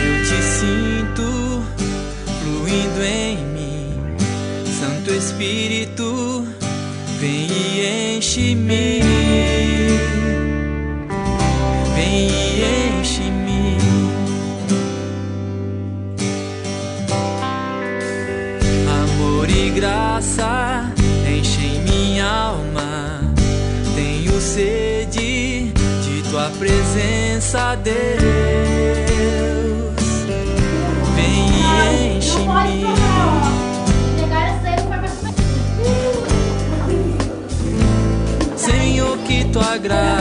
Eu te sinto fluindo em mim, Santo Espírito, vem e enche-me, vem e enche-me. Amor e graça enchem minha alma, tenho sede de tua presença, Deus. Vem e enche-me. Senhor, que tua graça